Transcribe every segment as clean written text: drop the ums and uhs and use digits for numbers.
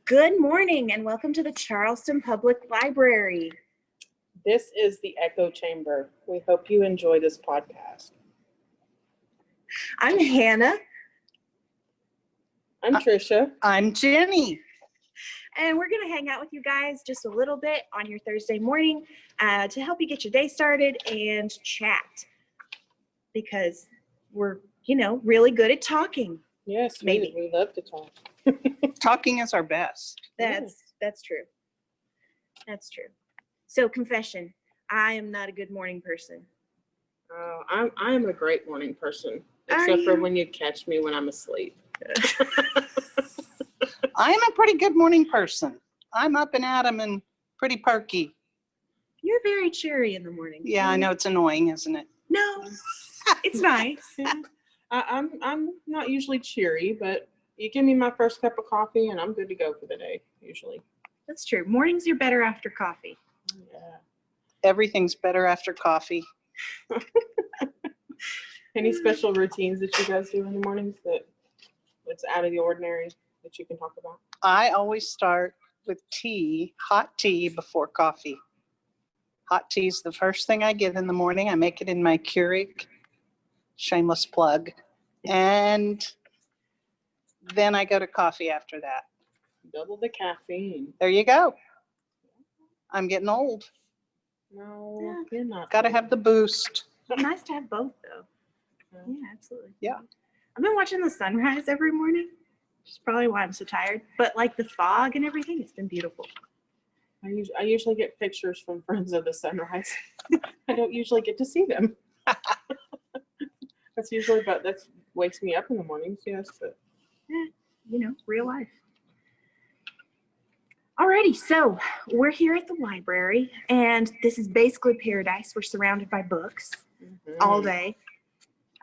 Good morning and welcome to the Charleston Public Library. This is the Echo Chamber. We hope you enjoy this podcast. I'm Hannah. I'm Trisha. I'm Jenny. And we're going to hang out with you guys just a little bit on your Thursday morning to help you get your day started and chat. Because we're, really good at talking. Yes, Maybe. we love to talk. Talking is our best. That's true. That's true. So confession, I am not a good morning person. I am a great morning person, except for when you catch me when I'm asleep. I'm a pretty good morning person. I'm up and at 'em and pretty perky. You're very cheery in the morning. Yeah, I know it's annoying, isn't it? No, it's nice. Yeah. I'm not usually cheery, but you give me my first cup of coffee and I'm good to go for the day, usually. That's true. Mornings are better after coffee. Yeah. Everything's better after coffee. Any special routines that you guys do in the mornings that's out of the ordinary that you can talk about? I always start with tea, hot tea before coffee. Hot tea is the first thing I get in the morning. I make it in my Keurig, shameless plug, and then I go to coffee after that. Double the caffeine. There you go. I'm getting old. No, you're not. Got to have the boost. Nice to have both, though. Yeah, absolutely. Yeah. I've been watching the sunrise every morning, which is probably why I'm so tired. But like the fog and everything, it's been beautiful. I usually get pictures from friends of the sunrise. I don't usually get to see them. That's usually, but that wakes me up in the mornings, yes. But Real life. Alrighty, so we're here at the library, and this is basically paradise. We're surrounded by books all day.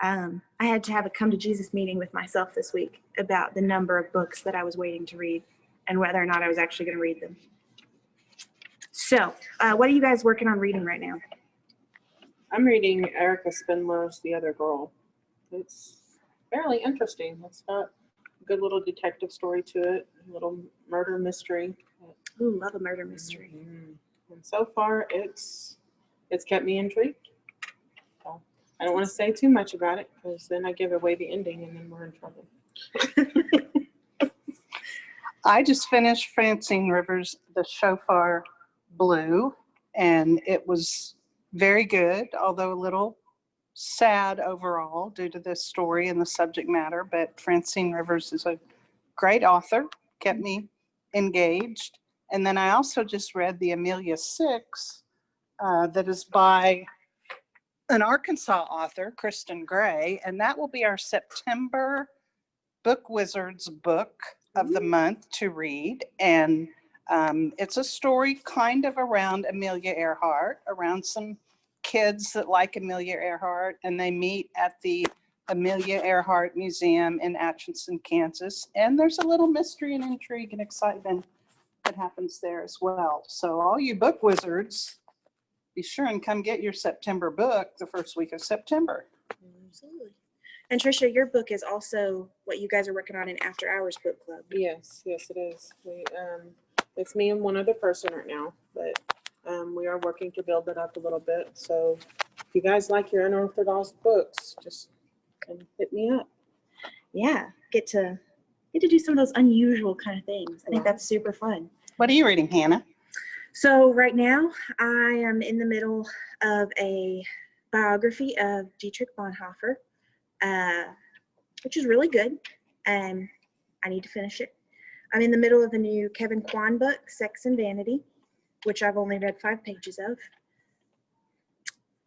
I had to have a come to Jesus meeting with myself this week about the number of books that I was waiting to read and whether or not I was actually going to read them. So, what are you guys working on reading right now? I'm reading Erica Spindler's The Other Girl. It's fairly interesting. It's got a good little detective story to it, a little murder mystery. Ooh, love a murder mystery. And so far, it's kept me intrigued. So, I don't want to say too much about it because then I give away the ending and then we're in trouble. I just finished Francine Rivers' The Shofar Blue, and it was very good, although a little sad overall due to this story and the subject matter. But Francine Rivers is a great author, kept me engaged. And then I also just read the Amelia 6 that is by an Arkansas author, Kristen Gray, and that will be our September Book Wizards book of the month to read. And it's a story kind of around Amelia Earhart, around some kids that like Amelia Earhart, and they meet at the Amelia Earhart Museum in Atchison, Kansas. And there's a little mystery and intrigue and excitement that happens there as well. So all you book wizards, be sure and come get your September book the first week of September. Absolutely. And Trisha, your book is also what you guys are working on in After Hours Book Club. Yes, it is. It's me and one other person right now, but we are working to build it up a little bit. So if you guys like your unorthodox books, just hit me up. Yeah, get to do some of those unusual kind of things. I think that's super fun. What are you reading, Hannah? So right now I am in the middle of a biography of Dietrich Bonhoeffer, which is really good. I need to finish it. I'm in the middle of a new Kevin Kwan book, Sex and Vanity, which I've only read 5 pages of.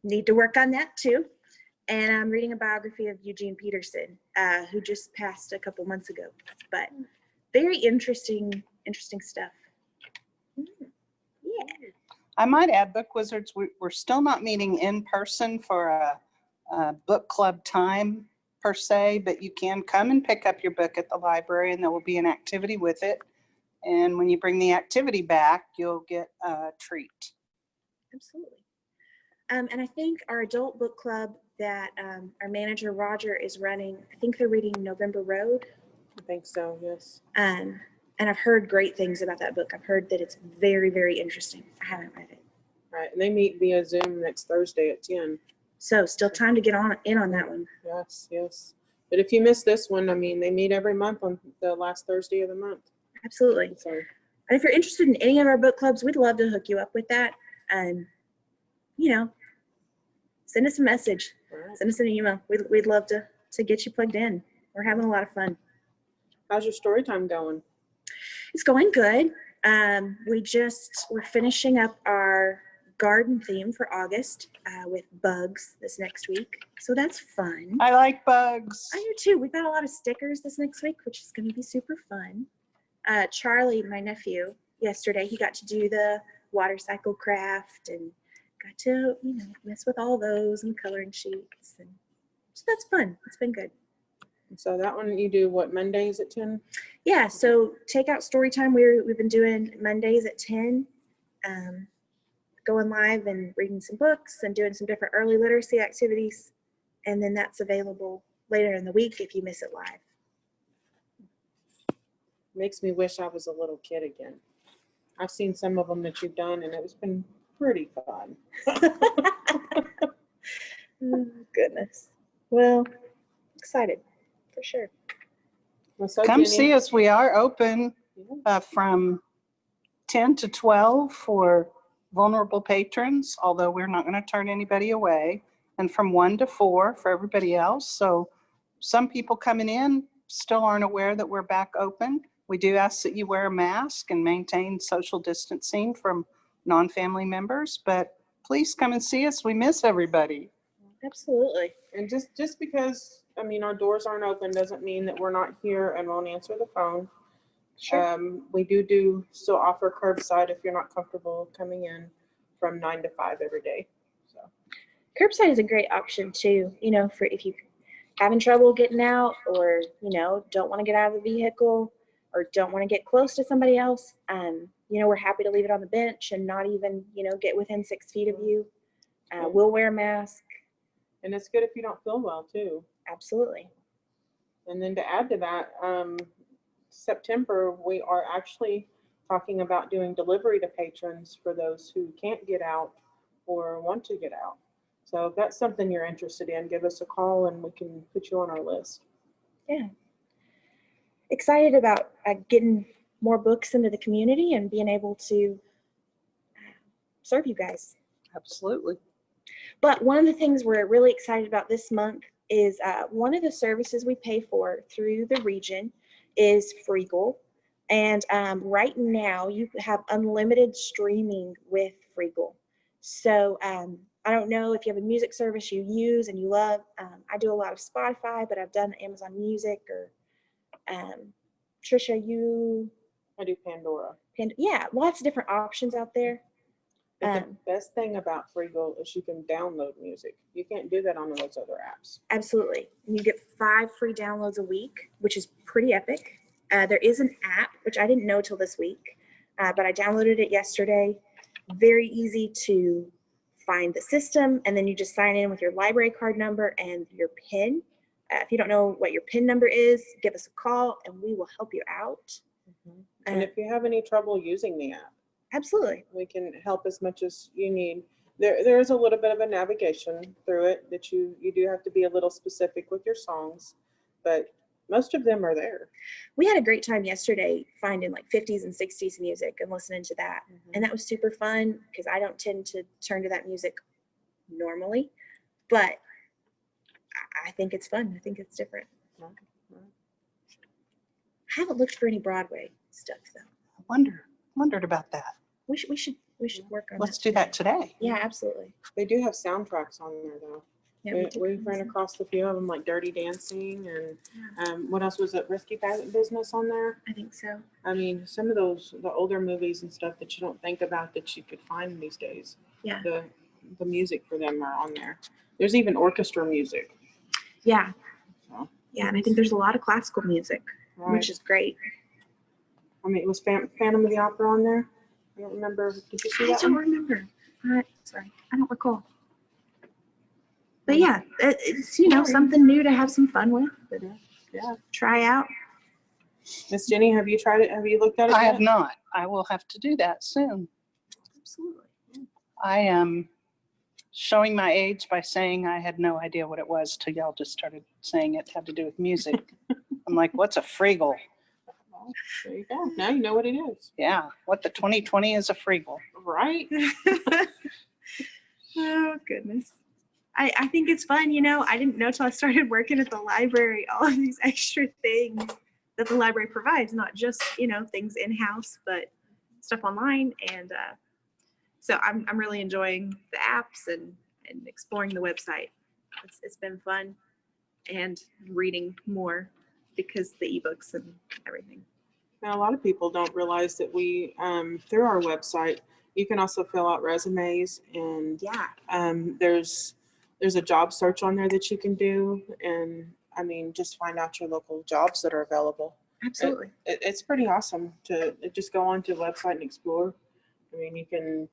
Need to work on that too. And I'm reading a biography of Eugene Peterson, who just passed a couple months ago. But very interesting stuff. Yeah. I might add, Book Wizards, we're still not meeting in person for a book club time per se, but you can come and pick up your book at the library and there will be an activity with it. And when you bring the activity back, you'll get a treat. Absolutely. And I think our adult book club that our manager, Roger, is running, I think they're reading November Road. I think so, yes. And I've heard great things about that book. I've heard that it's very, very interesting. I haven't read it. Right, and they meet via Zoom next Thursday at 10. So still time to get in on that one. Yes, yes. But if you miss this one, I mean, they meet every month on the last Thursday of the month. Absolutely. So, And if you're interested in any of our book clubs, we'd love to hook you up with that. And, you know, send us a message. all right. Send us an email. We'd love to get you plugged in. We're having a lot of fun. How's your story time going? It's going good. We're finishing up our garden theme for August with bugs this next week. So that's fun. I like bugs. I do too. We've got a lot of stickers this next week, which is going to be super fun. Charlie, my nephew, yesterday, he got to do the water cycle craft and got to, mess with all those and coloring sheets. And so that's fun. It's been good. So that one you do what, Mondays at 10? Yeah, so Takeout Story Time, we've been doing Mondays at 10, going live and reading some books and doing some different early literacy activities. And then that's available later in the week if you miss it live. Makes me wish I was a little kid again. I've seen some of them that you've done, and it's been pretty fun. Oh, goodness. Well, excited for sure. Well, so Come Jenny- see us. We are open from 10 to 12 for vulnerable patrons, although we're not going to turn anybody away, and from 1 to 4 for everybody else. So some people coming in still aren't aware that we're back open. We do ask that you wear a mask and maintain social distancing from non-family members, but please come and see us. We miss everybody. Absolutely. And just because, I mean, our doors aren't open doesn't mean that we're not here and won't answer the phone. Sure. We do still offer curbside if you're not comfortable coming in from 9 to 5 every day. So Curbside is a great option too, for if you having trouble getting out or, don't want to get out of the vehicle or don't want to get close to somebody else. We're happy to leave it on the bench and not even, get within 6 feet of you. We'll wear a mask. and it's good if you don't feel well too. Absolutely. And then to add to that, September, we are actually talking about doing delivery to patrons for those who can't get out or want to get out. So if that's something you're interested in, give us a call and we can put you on our list. Yeah. Excited about getting more books into the community and being able to serve you guys. Absolutely. But one of the things we're really excited about this month is one of the services we pay for through the region is Freegal. And right now you have unlimited streaming with Freegal. So I don't know if you have a music service you use and you love. I do a lot of Spotify, but I've done Amazon Music or Trisha, I do Pandora. yeah, lots of different options out there. But the best thing about Freegal is you can download music. You can't do that on those other apps. Absolutely. And you get 5 free downloads a week, which is pretty epic. There is an app, which I didn't know till this week, but I downloaded it yesterday. Very easy to find the system, and then you just sign in with your library card number and your PIN. If you don't know what your PIN number is, give us a call, and we will help you out. And if you have any trouble using the app, Absolutely. we can help as much as you need. There is a little bit of a navigation through it that you do have to be a little specific with your songs, but most of them are there. We had a great time yesterday finding like 50s and 60s music and listening to that. And that was super fun because I don't tend to turn to that music normally, but I think it's fun. I think it's different. I haven't looked for any Broadway stuff though. Wondered about that. We should work on Let's that. do that today. Yeah, absolutely. They do have soundtracks on there though. Yeah, We've ran across a few of them, like Dirty Dancing and what else was it? Risky Business on there. I think so. I mean, some of those, the older movies and stuff that you don't think about that you could find these days. Yeah. The music for them are on there. There's even orchestra music. Yeah. So, Yeah, and I think there's a lot of classical music, right. which is great. I mean, it was Phantom of the Opera on there. I don't remember. Did you see I that don't one? remember. Sorry, I don't recall. But yeah, it's something new to have some fun with. Yeah. Try out. Miss Jenny, have you tried it? Have you looked at it I yet? have not. I will have to do that soon. Absolutely. I am showing my age by saying I had no idea what it was till y'all just started saying it had to do with music. I'm like, what's a freegal? Well, there you go. Now you know what it is. Yeah, what the 2020 is a freegal. Right? Oh, goodness. I think it's fun. You know, I didn't know till I started working at the library all of these extra things that the library provides, not just, you know, things in-house, but stuff online. And so I'm really enjoying the apps and exploring the website. It's been fun, and reading more because the ebooks and everything. Now, a lot of people don't realize that we, through our website, you can also fill out resumes, and Yeah. there's a job search on there that you can do, and I mean, just find out your local jobs that are available. Absolutely. It's pretty awesome to just go onto the website and explore. I mean, you can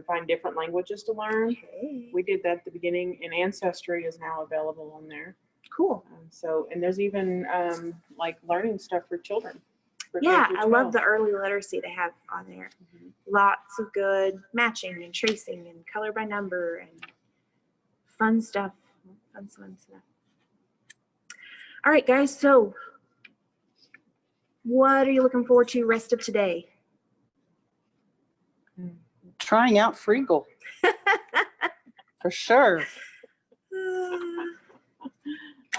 find different languages to learn. Okay. We did that at the beginning, and Ancestry is now available on there. Cool. And there's even like learning stuff for children. For Yeah, K through I love 12. the early literacy they have on there. Mhm. Lots of good matching and tracing and color by number and fun stuff. Fun stuff. All right, guys. So, what are you looking forward to rest of today? Trying out freegal for sure.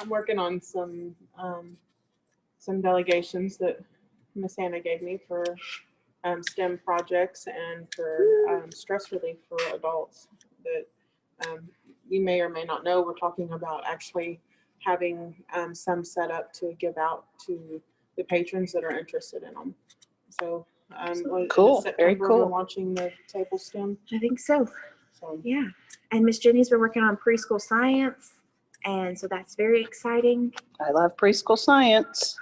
I'm working on some delegations that Miss Hannah gave me for STEM projects and for stress relief for adults that you may or may not know. We're talking about actually having some set up to give out to the patrons that are interested in them. So Cool. Very September, cool. we're launching the table STEM. I think so. So Yeah. And Miss Jenny's been working on preschool science, and so that's very exciting. I love preschool science.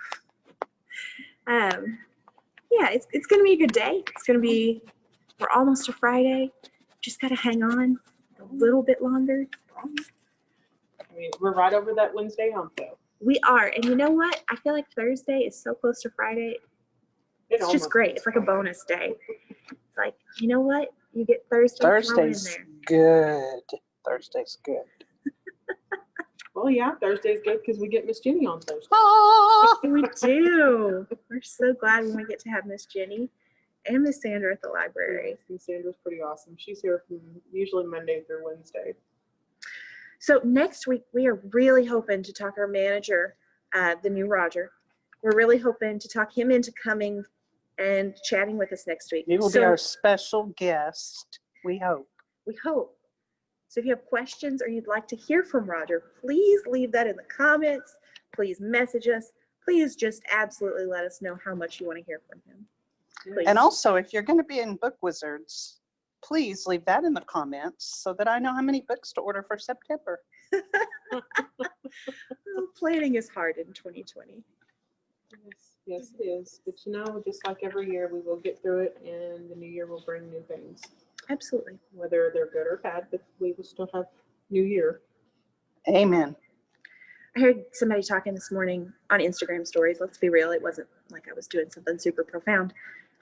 Yeah, it's gonna be a good day. We're almost to Friday. Just gotta hang on a little bit longer. I mean, we're right over that Wednesday hump though. We are, and you know what? I feel like Thursday is so close to Friday. It It's just almost great. is It's like a Friday. bonus day. It's like, you know what? You get Thursday thrown in Thursday's there. good. Thursday's good. Well, yeah, Thursday's good because we get Miss Jenny on Thursday. Oh, We do. We're so glad when we get to have Miss Jenny and Miss Sandra at the library. Miss Sandra's pretty awesome. She's here from usually Monday through Wednesday. So next week, we are really hoping to talk our manager, the new Roger. We're really hoping to talk him into coming and chatting with us next week. he will be our special guest, we hope. We hope. So if you have questions or you'd like to hear from Roger, please leave that in the comments. Please message us. Please just absolutely let us know how much you want to hear from him. Please. And also, if you're going to be in Book Wizards, please leave that in the comments so that I know how many books to order for September. Well, planning is hard in 2020. Yes, it is. But you know, just like every year, we will get through it, and the new year will bring new things. Absolutely. Whether they're good or bad, but we will still have New Year. Amen. I heard somebody talking this morning on Instagram stories. Let's be real, it wasn't like I was doing something super profound.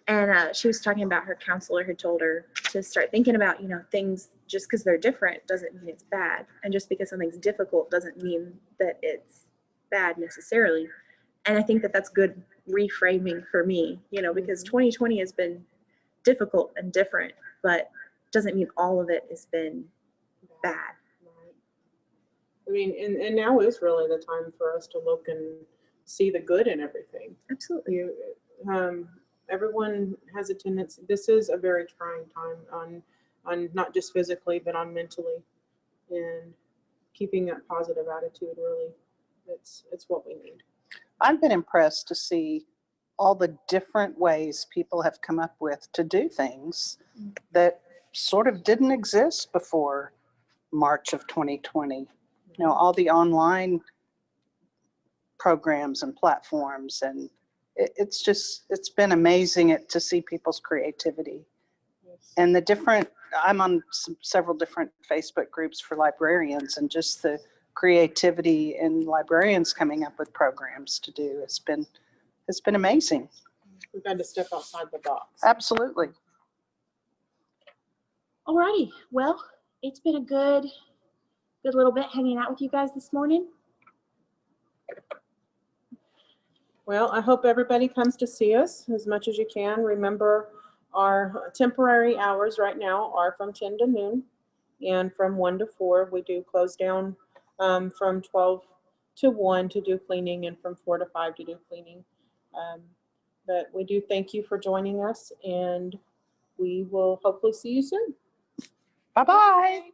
And she was talking about her counselor who told her to start thinking about, you know, things just because they're different doesn't mean it's bad. And just because something's difficult doesn't mean that it's bad necessarily. And I think that that's good reframing for me, you know, because 2020 has been difficult and different, but doesn't mean all of it has been bad. Right. I mean, and now is really the time for us to look and see the good in everything. Absolutely. Everyone has a tendency. This is a very trying time on not just physically, but on mentally, and keeping that positive attitude. Really, it's what we need. I've been impressed to see all the different ways people have come up with to do things that sort of didn't exist before March of 2020. You know, all the online programs and platforms, and it's been amazing to see people's creativity. Yes. And I'm on several different Facebook groups for librarians, and just the creativity in librarians coming up with programs to do has been has been amazing. We've had to step outside the box. Absolutely. Alrighty, well, it's been a good little bit hanging out with you guys this morning. Well, I hope everybody comes to see us as much as you can. Remember, our temporary hours right now are from 10 to noon, and from 1 to 4. We do close down from 12 to 1 to do cleaning, and from 4 to 5 to do cleaning. But we do thank you for joining us, and we will hopefully see you soon. Bye-bye.